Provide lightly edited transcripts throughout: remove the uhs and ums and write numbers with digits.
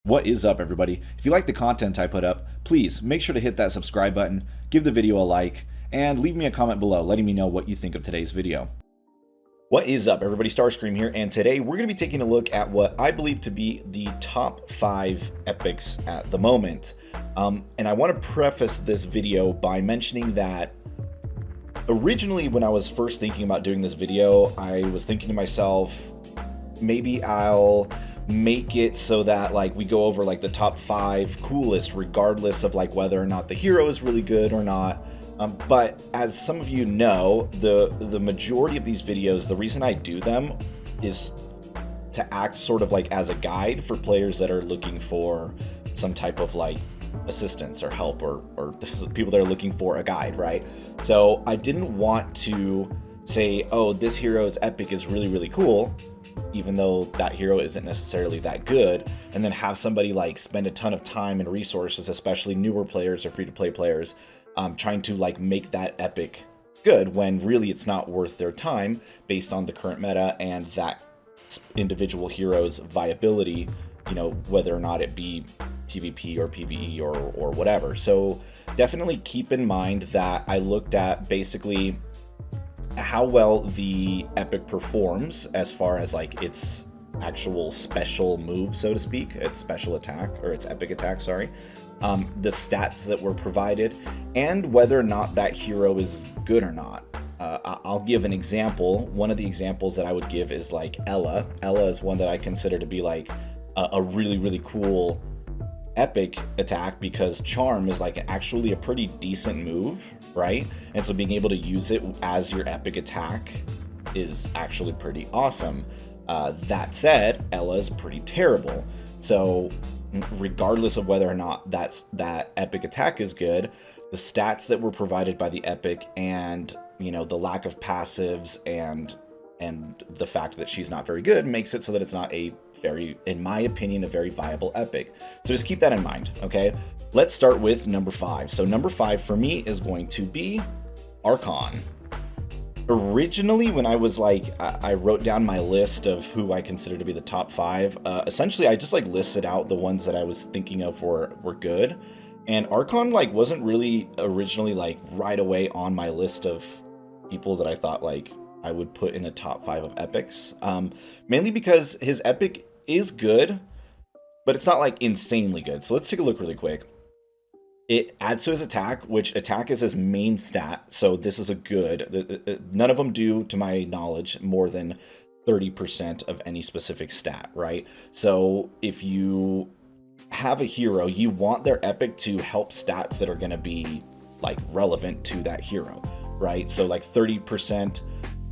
What is up, everybody? If you like the content I put up, please make sure to hit that subscribe button, give the video a like, and leave me a comment below letting me know what you think of today's video. What is up, everybody? Starscream here, and today we're going to be taking a look at what I believe to be the top 5 epics at the moment. And I want to preface this video by mentioning that originally when I was first thinking about doing this video, I was thinking to myself, maybe I'll make it so that like we go over like the top 5 coolest regardless of like whether or not the hero is really good or not. But as some of you know, the majority of these videos, the reason I do them is to act sort of like as a guide for players that are looking for some type of like assistance or help or people that are looking for a guide, right? So I didn't want to say, oh, this hero's epic is really, really cool, even though that hero isn't necessarily that good, and then have somebody like spend a ton of time and resources, especially newer players or free-to-play players, trying to like make that epic good when really it's not worth their time based on the current meta and that individual hero's viability, you know, whether or not it be PvP or PvE or whatever. So definitely keep in mind that I looked at basically how well the epic performs as far as like its actual special move, so to speak, its special attack or its epic attack, sorry, the stats that were provided, and whether or not that hero is good or not. I'll give an example. One of the examples that I would give is like Ella. Ella is one that I consider to be like a really, really cool epic attack because Charm is like actually a pretty decent move, right? And so being able to use it as your epic attack is actually pretty awesome. That said, Ella is pretty terrible. So regardless of whether or not that epic attack is good, the stats that were provided by the epic and, you know, the lack of passives and the fact that she's not very good makes it so that it's not a very, in my opinion, a very viable epic. So just keep that in mind, okay? Let's start with number 5. So number 5 for me is going to be Archon. Originally, when I was like, I wrote down my list of who I consider to be the top 5. Essentially, I just like listed out the ones that I was thinking of were good. And Archon like wasn't really originally like right away on my list of people that I thought like I would put in the top 5 of epics. Mainly because his epic is good, but it's not like insanely good. So let's take a look really quick. It adds to his attack, which attack is his main stat. So this is a good. None of them do, to my knowledge, more than 30% of any specific stat, right? So if you have a hero, you want their epic to help stats that are going to be like relevant to that hero, right? So like 30%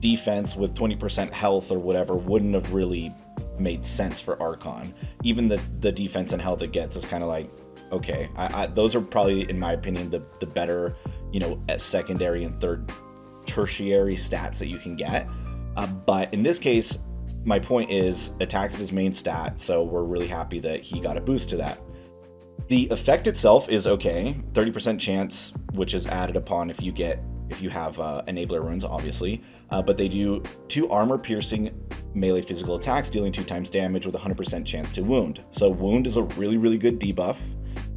defense with 20% health or whatever wouldn't have really made sense for Archon. Even the defense and health it gets is kind of like, okay, those are probably, in my opinion, the better, you know, secondary and tertiary stats that you can get. But in this case, my point is attack is his main stat, so we're really happy that he got a boost to that. The effect itself is okay, 30% chance, which is added upon if you have enabler runes, obviously, but they do 2 armor piercing melee physical attacks, dealing 2 times damage with 100% chance to wound. So wound is a really, really good debuff,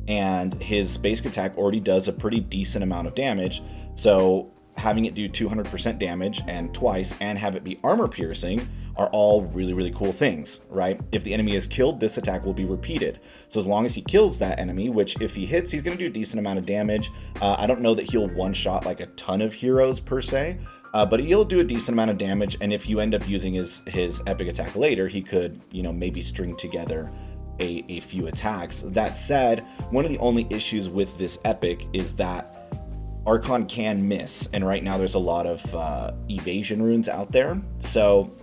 and his basic attack already does a pretty decent amount of damage. So having it do 200% damage and twice and have it be armor piercing are all really, really cool things, right? If the enemy is killed, this attack will be repeated. So as long as he kills that enemy, which if he hits, he's going to do a decent amount of damage. I don't know that he'll one-shot like a ton of heroes per se, but he'll do a decent amount of damage. And if you end up using his epic attack later, he could, you know, maybe string together a few attacks. That said, one of the only issues with this epic is that Archon can miss, and right now there's a lot of evasion runes out there. So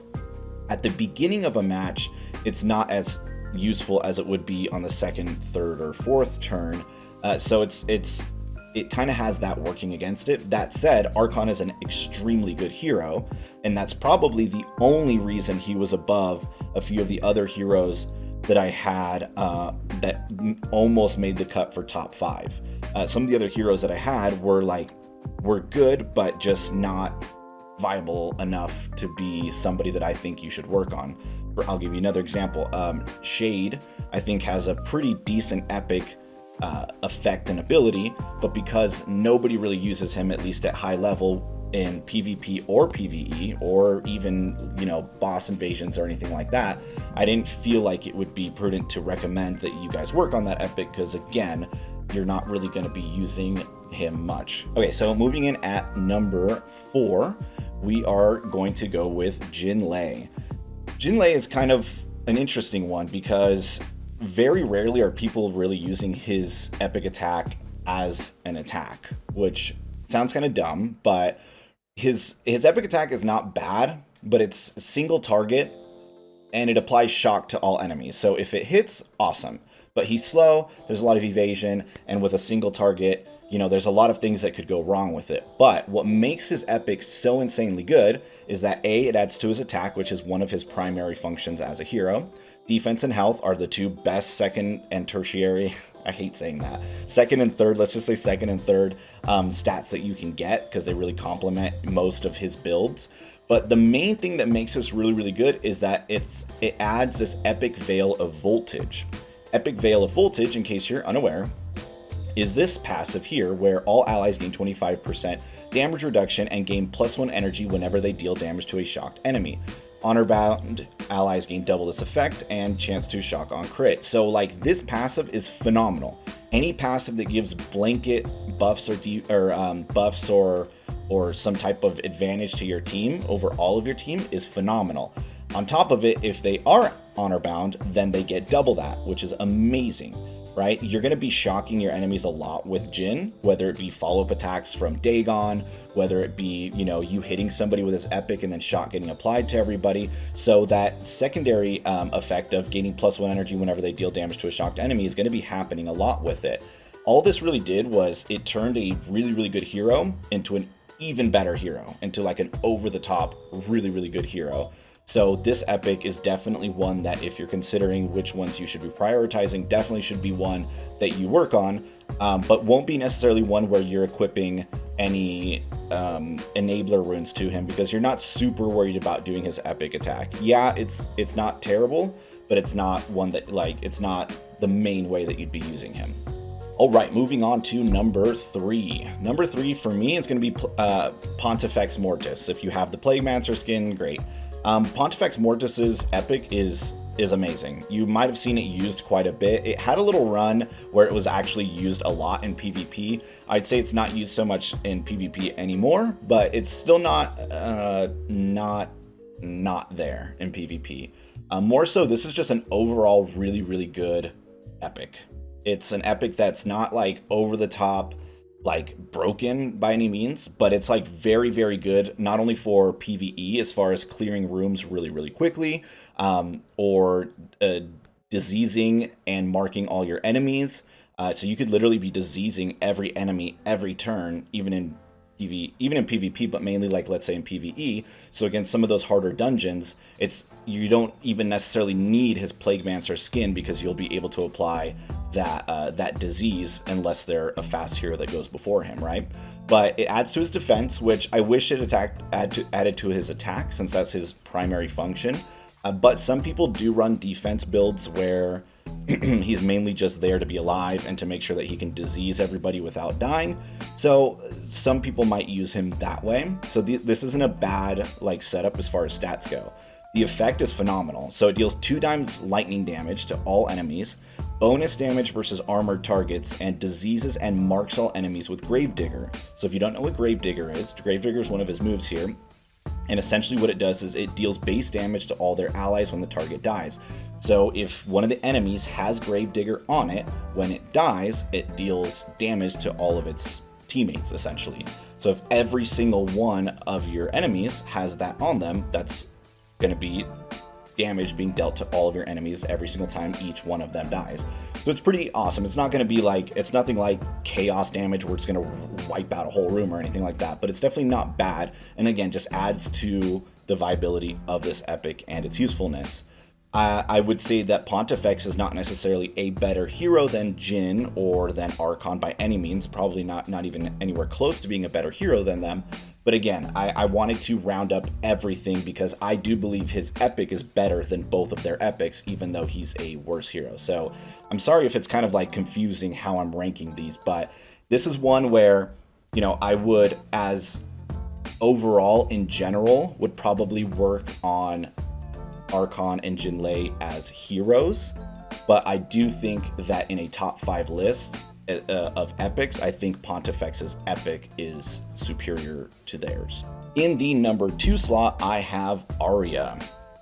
at the beginning of a match, it's not as useful as it would be on the second, third, or fourth turn. So it kind of has that working against it. That said, Archon is an extremely good hero, and that's probably the only reason he was above a few of the other heroes that I had that almost made the cut for top 5. Some of the other heroes that I had were good, but just not viable enough to be somebody that I think you should work on. I'll give you another example. Shade, I think, has a pretty decent epic effect and ability, but because nobody really uses him, at least at high level, in PvP or PvE, or even, you know, boss invasions or anything like that, I didn't feel like it would be prudent to recommend that you guys work on that epic, because again, you're not really going to be using him much. Okay, so moving in at number 4, we are going to go with Jin Lai. Jin Lai is kind of an interesting one because very rarely are people really using his epic attack as an attack, which sounds kind of dumb, but his epic attack is not bad, but it's single target and it applies shock to all enemies. So if it hits, awesome. But he's slow, there's a lot of evasion, and with a single target, you know, there's a lot of things that could go wrong with it. But what makes his epic so insanely good is that A, it adds to his attack, which is one of his primary functions as a hero. Defense and health are the two best second and tertiary, I hate saying that, second and third, let's just say second and third stats that you can get, because they really complement most of his builds. But the main thing that makes this really, really good is that it adds this epic veil of voltage. Epic veil of voltage, in case you're unaware, is this passive here where all allies gain 25% damage reduction and gain +1 energy whenever they deal damage to a shocked enemy. Honor-bound allies gain double this effect and chance to shock on crit. So like, this passive is phenomenal. Any passive that gives blanket buffs or some type of advantage to your team over all of your team is phenomenal. On top of it, if they are honor-bound, then they get double that, which is amazing. Right? You're going to be shocking your enemies a lot with Jin, whether it be follow-up attacks from Dagon, whether it be, you know, you hitting somebody with his epic and then shock getting applied to everybody. So that secondary effect of gaining +1 energy whenever they deal damage to a shocked enemy is going to be happening a lot with it. All this really did was it turned a really, really good hero into an even better hero, into like an over-the-top, really, really good hero. So this epic is definitely one that, if you're considering which ones you should be prioritizing, definitely should be one that you work on, but won't be necessarily one where you're equipping any enabler runes to him, because you're not super worried about doing his epic attack. Yeah, it's not terrible, but it's not one that, like, it's not the main way that you'd be using him. All right, moving on to number 3. Number 3 for me is going to be Pontifex Mortis. If you have the Plaguemancer skin, great. Pontifex Mortis's epic is amazing. You might have seen it used quite a bit. It had a little run where it was actually used a lot in PvP. I'd say it's not used so much in PvP anymore, but it's still not there in PvP. More so, this is just an overall really, really good epic. It's an epic that's not like over the top, like broken by any means, but it's like very, very good, not only for PvE as far as clearing rooms really, really quickly, or diseasing and marking all your enemies. So you could literally be diseasing every enemy every turn, even in PvP, but mainly, like, let's say in PvE. So against some of those harder dungeons, you don't even necessarily need his Plaguemancer skin, because you'll be able to apply that disease unless they're a fast hero that goes before him, right? But it adds to his defense, which I wish it added to his attack, since that's his primary function. But some people do run defense builds where he's mainly just there to be alive and to make sure that he can disease everybody without dying. So some people might use him that way. So this isn't a bad like setup as far as stats go. The effect is phenomenal. So it deals 2x lightning damage to all enemies, bonus damage versus armored targets, and diseases and marks all enemies with Gravedigger. So if you don't know what Gravedigger is one of his moves here. And essentially what it does is it deals base damage to all their allies when the target dies. So if one of the enemies has Gravedigger on it, when it dies, it deals damage to all of its teammates, essentially. So if every single one of your enemies has that on them, that's going to be damage being dealt to all of your enemies every single time each one of them dies. So it's pretty awesome. It's not going to be like, it's nothing like chaos damage where it's going to wipe out a whole room or anything like that, but it's definitely not bad. And again, just adds to the viability of this epic and its usefulness. I would say that Pontifex is not necessarily a better hero than Jin or than Archon by any means, probably not even anywhere close to being a better hero than them, But again, I wanted to round up everything because I do believe his epic is better than both of their epics, even though he's a worse hero. So I'm sorry if it's kind of like confusing how I'm ranking these, but this is one where, you know, I would, as overall in general, would probably work on Archon and Jin Lei as heroes. But I do think that in a top 5 list of epics, I think Pontifex's epic is superior to theirs. In the number 2 slot, I have Aria.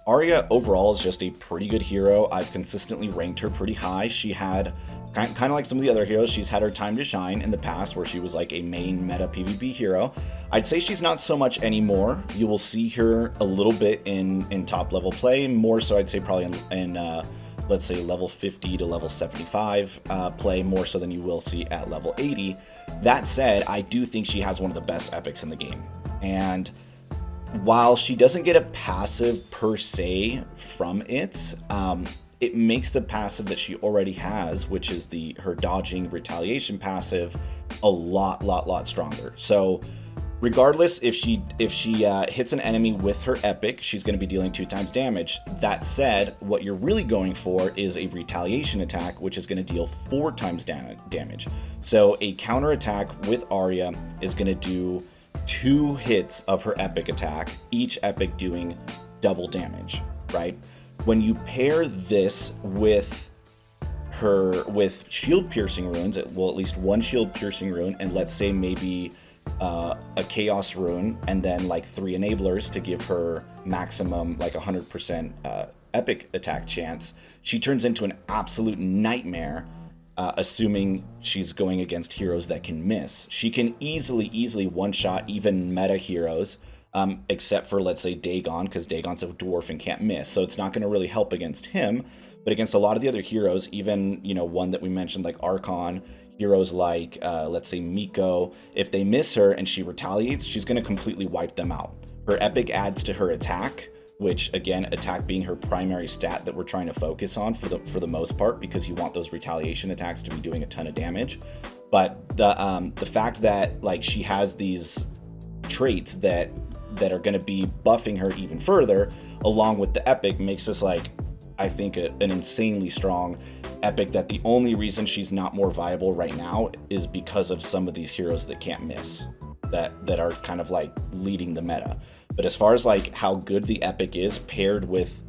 Aria overall is just a pretty good hero. I've consistently ranked her pretty high. She had, kind of like some of the other heroes, she's had her time to shine in the past where she was like a main meta PvP hero. I'd say she's not so much anymore. You will see her a little bit in top level play, more so I'd say probably in let's say level 50 to level 75 play, more so than you will see at level 80. That said, I do think she has one of the best epics in the game. And while she doesn't get a passive per se from it, it makes the passive that she already has, which is her dodging retaliation passive, a lot stronger. So regardless, if she hits an enemy with her epic, she's going to be dealing 2 times damage. That said, what you're really going for is a retaliation attack, which is going to deal 4 times damage. So a counter attack with Aria is going to do 2 hits of her epic attack, each epic doing double damage, right? When you pair this with shield piercing runes, at least 1 shield piercing rune, and let's say maybe a chaos rune, and then like 3 enablers to give her maximum like 100% epic attack chance, she turns into an absolute nightmare, assuming she's going against heroes that can miss. She can easily one-shot even meta heroes, except for, let's say, Dagon, because Dagon's a dwarf and can't miss, so it's not going to really help against him. But against a lot of the other heroes, even, you know, one that we mentioned like Archon, heroes like, let's say, Miko, if they miss her and she retaliates, she's going to completely wipe them out. Her epic adds to her attack, which, again, attack being her primary stat that we're trying to focus on for the most part, because you want those retaliation attacks to be doing a ton of damage. But the fact that, like, she has these traits that are going to be buffing her even further, along with the epic, makes this, like, I think an insanely strong epic that the only reason she's not more viable right now is because of some of these heroes that can't miss, that are kind of like leading the meta. But as far as like how good the epic is paired with,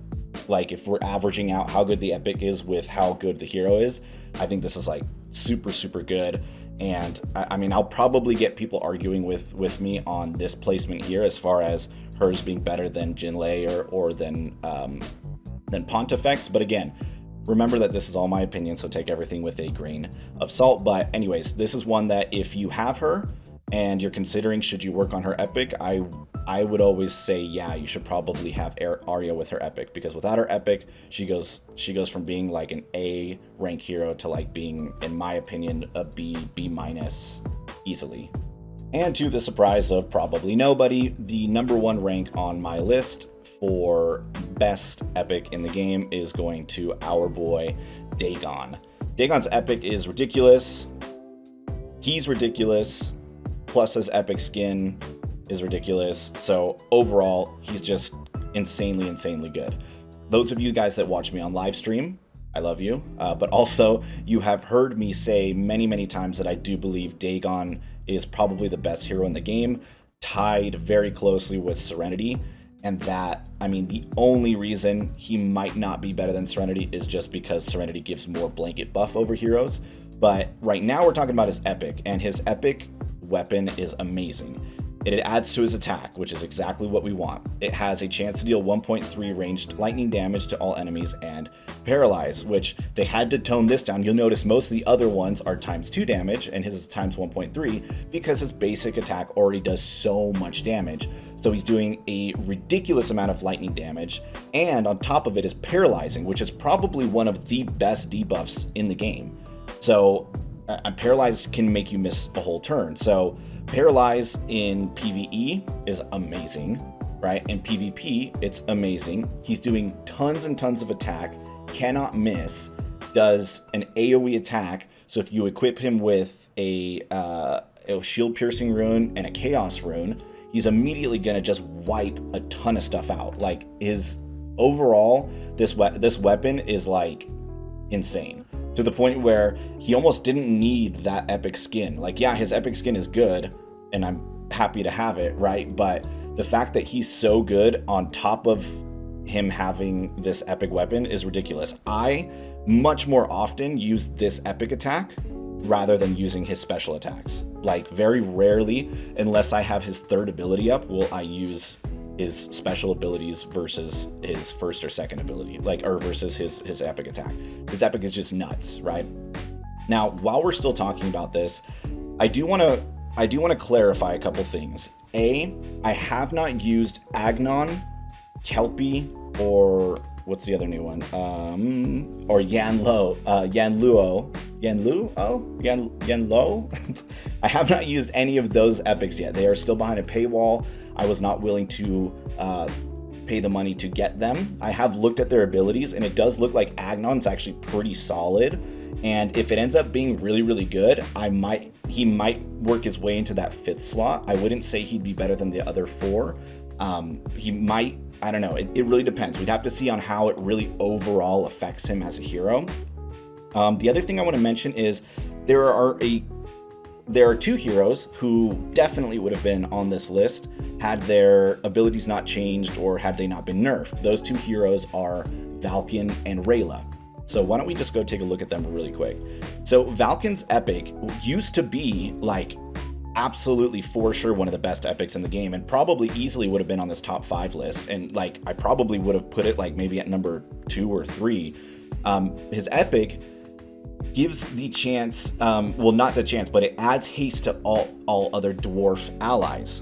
like, if we're averaging out how good the epic is with how good the hero is, I think this is like super good. And I mean, I'll probably get people arguing with me on this placement here as far as hers being better than Jin Lai or than Pontifex. But again, remember that this is all my opinion, so take everything with a grain of salt. But anyways, this is one that if you have her and you're considering should you work on her epic, I would always say, yeah, you should probably have Aria with her epic, because without her epic, she goes from being like an A rank hero to like being, in my opinion, a B minus easily. And to the surprise of probably nobody, the number 1 rank on my list for best epic in the game is going to our boy Dagon. Dagon's epic is ridiculous. He's ridiculous. Plus his epic skin is ridiculous. So overall, he's just insanely good. Those of you guys that watch me on live stream, I love you. But also, you have heard me say many times that I do believe Dagon is probably the best hero in the game, tied very closely with Serenity. And that, I mean, the only reason he might not be better than Serenity is just because Serenity gives more blanket buff over heroes. But right now we're talking about his epic, and his epic weapon is amazing. It adds to his attack, which is exactly what we want. It has a chance to deal 1.3 ranged lightning damage to all enemies, and paralyze, which they had to tone this down. You'll notice most of the other ones are ×2 damage, and his is ×1.3, because his basic attack already does so much damage. So he's doing a ridiculous amount of lightning damage, and on top of it is paralyzing, which is probably one of the best debuffs in the game. So paralyzed can make you miss a whole turn. So paralyze in PvE is amazing, right? In PvP, it's amazing. He's doing tons and tons of attack, cannot miss, does an AoE attack. So if you equip him with a shield piercing rune and a chaos rune, he's immediately gonna just wipe a ton of stuff out. Like his overall, this weapon is like insane, to the point where he almost didn't need that epic skin. Like, yeah, his epic skin is good and I'm happy to have it, right? But the fact that he's so good on top of him having this epic weapon is ridiculous. I much more often use this epic attack rather than using his special attacks. Like, very rarely, unless I have his third ability up, will I use his special abilities versus his first or second ability, like, or versus his epic attack. His epic is just nuts, right? Now, while we're still talking about this, I do want to clarify a couple things. I have not used Agnon, Kelpie, or what's the other new one? Or Yanluo. I have not used any of those epics yet. They are still behind a paywall. I was not willing to pay the money to get them. I have looked at their abilities, and it does look like Agnon's actually pretty solid. And if it ends up being really, really good, he might work his way into that 5th slot. I wouldn't say he'd be better than the other 4. He might, I don't know. It really depends. We'd have to see on how it really overall affects him as a hero. The other thing I want to mention is there are 2 heroes who definitely would have been on this list had their abilities not changed or had they not been nerfed. Those 2 heroes are Valken and Raela. So why don't we just go take a look at them really quick. So Valken's epic used to be like absolutely for sure one of the best epics in the game, and probably easily would have been on this top 5 list. And like, I probably would have put it like maybe at number 2 or 3. His epic gives the chance, well, not the chance, but it adds haste to all other dwarf allies.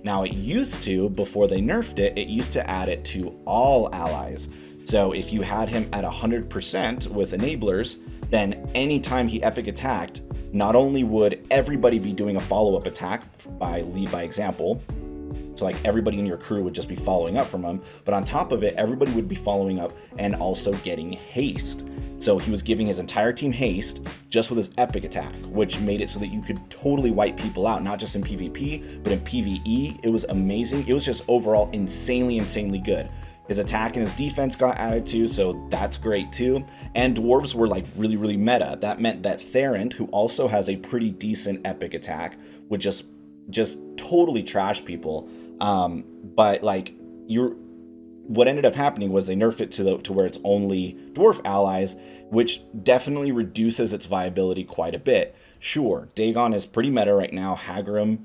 Now, it used to, before they nerfed it, it used to add it to all allies. So if you had him at 100% with enablers, then anytime he epic attacked, not only would everybody be doing a follow-up attack by lead by example, so like everybody in your crew would just be following up from him, but on top of it, everybody would be following up and also getting haste. So he was giving his entire team haste just with his epic attack, which made it so that you could totally wipe people out, not just in PvP, but in PvE. It was amazing. It was just overall insanely good. His attack and his defense got added to, so that's great too. And dwarves were like really meta. That meant that Therent, who also has a pretty decent epic attack, would just totally trash people. But like, what ended up happening was they nerfed it to where it's only dwarf allies, which definitely reduces its viability quite a bit. Sure, Dagon is pretty meta right now. Haggrim,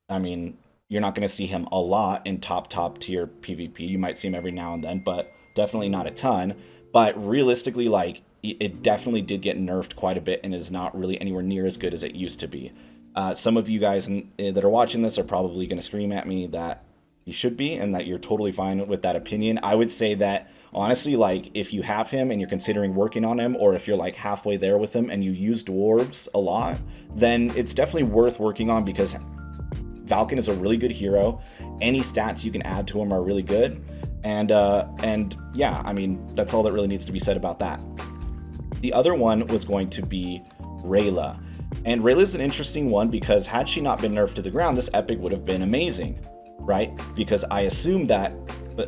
I mean, you're not going to see him a lot in top tier PvP. You might see him every now and then, but definitely not a ton. But realistically, like, it definitely did get nerfed quite a bit and is not really anywhere near as good as it used to be. Some of you guys that are watching this are probably going to scream at me that he should be and that you're totally fine with that opinion. I would say that, honestly, like, if you have him and you're considering working on him, or if you're like halfway there with him and you use dwarves a lot, then it's definitely worth working on, because Valken is a really good hero. Any stats you can add to him are really good. And yeah, I mean, that's all that really needs to be said about that. The other one was going to be Raela. And Raela's an interesting one, because had she not been nerfed to the ground, this epic would have been amazing, right? Because I assume that,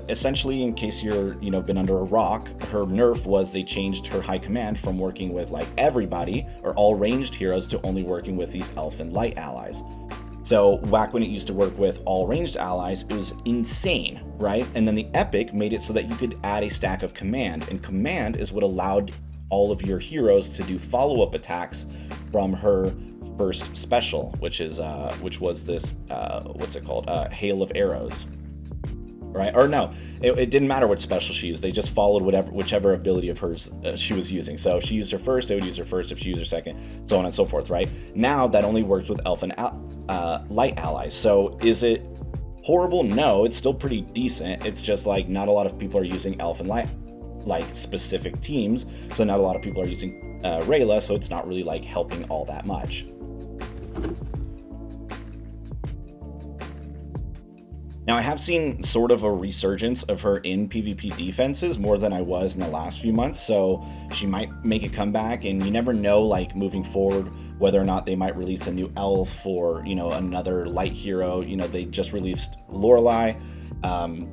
essentially, in case you're, been under a rock, her nerf was they changed her high command from working with like everybody or all ranged heroes to only working with these elf and light allies. So back when it used to work with all ranged allies, it was insane, right? And then the epic made it so that you could add a stack of command, and command is what allowed all of your heroes to do follow-up attacks from her first special, which was this what's it called? Hail of Arrows. Right? Or no, it didn't matter which special she used. They just followed whichever ability of hers she was using. So if she used her first, they would use her first. If she used her second, so on and so forth, right? Now that only works with elf and light allies. So is it horrible? No, it's still pretty decent. It's just like not a lot of people are using elf and light, like specific teams. So not a lot of people are using Raela, so it's not really like helping all that much. Now, I have seen sort of a resurgence of her in PvP defenses more than I was in the last few months, so she might make a comeback, and you never know, like, moving forward, whether or not they might release a new elf or, you know, another light hero. You know, they just released Lorelei.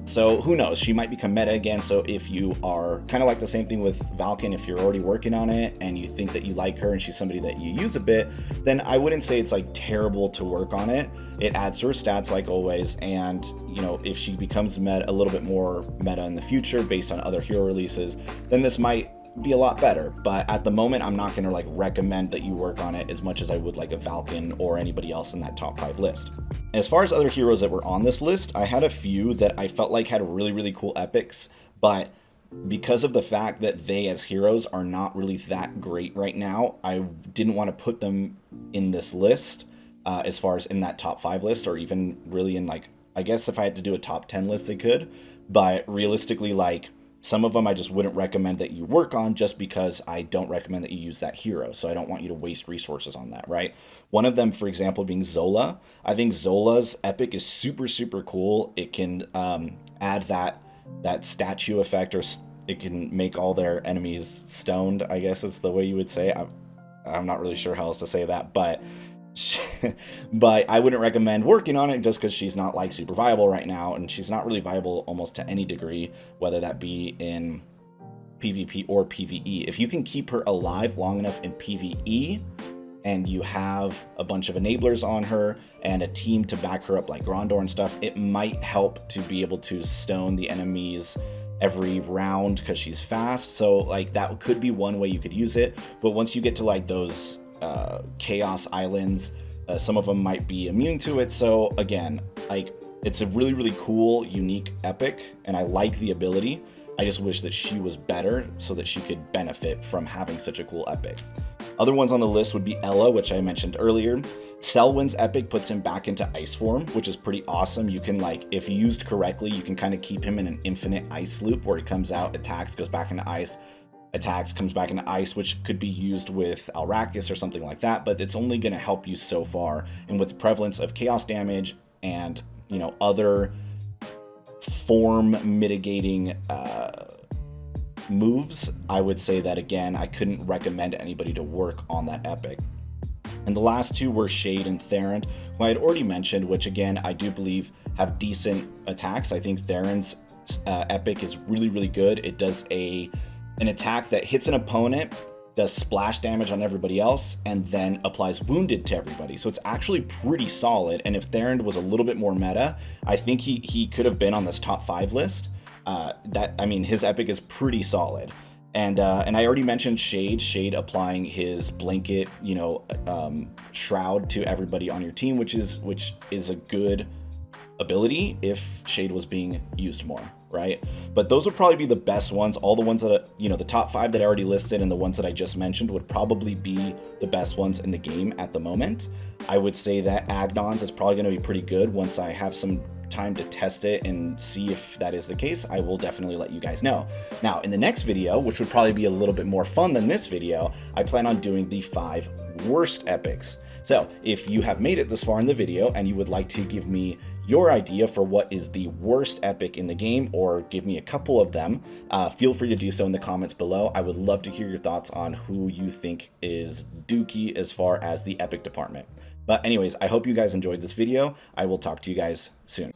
So who knows, she might become meta again. So if you are kind of like the same thing with Valken, if you're already working on it and you think that you like her and she's somebody that you use a bit, then I wouldn't say it's like terrible to work on it. It adds to her stats like always, and you know, if she becomes meta, a little bit more meta in the future based on other hero releases, then this might be a lot better. But at the moment, I'm not going to like recommend that you work on it as much as I would like a Valken or anybody else in that top 5 list. As far as other heroes that were on this list, I had a few that I felt like had really cool epics, but because of the fact that they as heroes are not really that great right now, I didn't want to put them in this list, as far as in that top 5 list, or even really in like, I guess if I had to do a top 10 list, I could, but realistically, like, some of them I just wouldn't recommend that you work on, just because I don't recommend that you use that hero. So I don't want you to waste resources on that, right? One of them, for example, being Zola. I think Zola's epic is super cool. It can add that statue effect, or it can make all their enemies stoned, I guess is the way you would say. I'm not really sure how else to say that, but but I wouldn't recommend working on it just because she's not like super viable right now, and she's not really viable almost to any degree, whether that be in PvP or PvE. If you can keep her alive long enough in PvE, and you have a bunch of enablers on her and a team to back her up like Grondor and stuff, it might help to be able to stone the enemies every round because she's fast. So like that could be one way you could use it. But once you get to like those chaos islands, some of them might be immune to it. So again, like, it's a really cool, unique epic, and I like the ability. I just wish that she was better so that she could benefit from having such a cool epic. Other ones on the list would be Ella, which I mentioned earlier. Selwyn's epic puts him back into ice form, which is pretty awesome. You can, like, if used correctly, you can kind of keep him in an infinite ice loop where he comes out, attacks, goes back into ice, attacks, comes back into ice, which could be used with Alrakis or something like that, but it's only going to help you so far. And with the prevalence of chaos damage and, you know, other form mitigating moves, I would say that, again, I couldn't recommend anybody to work on that epic. And the last two were Shade and Theron, who I had already mentioned, which again, I do believe have decent attacks. I think Theron's epic is really good. It does an attack that hits an opponent, does splash damage on everybody else, and then applies wounded to everybody. So it's actually pretty solid. And if Theron was a little bit more meta, I think he could have been on this top 5 list. I mean, his epic is pretty solid. And I already mentioned Shade applying his blanket, you know, shroud to everybody on your team, which is a good ability if Shade was being used more, right? But those would probably be the best ones. All the ones that, you know, the top 5 that I already listed and the ones that I just mentioned would probably be the best ones in the game at the moment. I would say that Agnon's is probably going to be pretty good. Once I have some time to test it and see if that is the case, I will definitely let you guys know. Now, in the next video, which would probably be a little bit more fun than this video, I plan on doing the 5 worst epics. So if you have made it this far in the video and you would like to give me your idea for what is the worst epic in the game, or give me a couple of them, feel free to do so in the comments below. I would love to hear your thoughts on who you think is dookie as far as the epic department. But anyways, I hope you guys enjoyed this video. I will talk to you guys soon.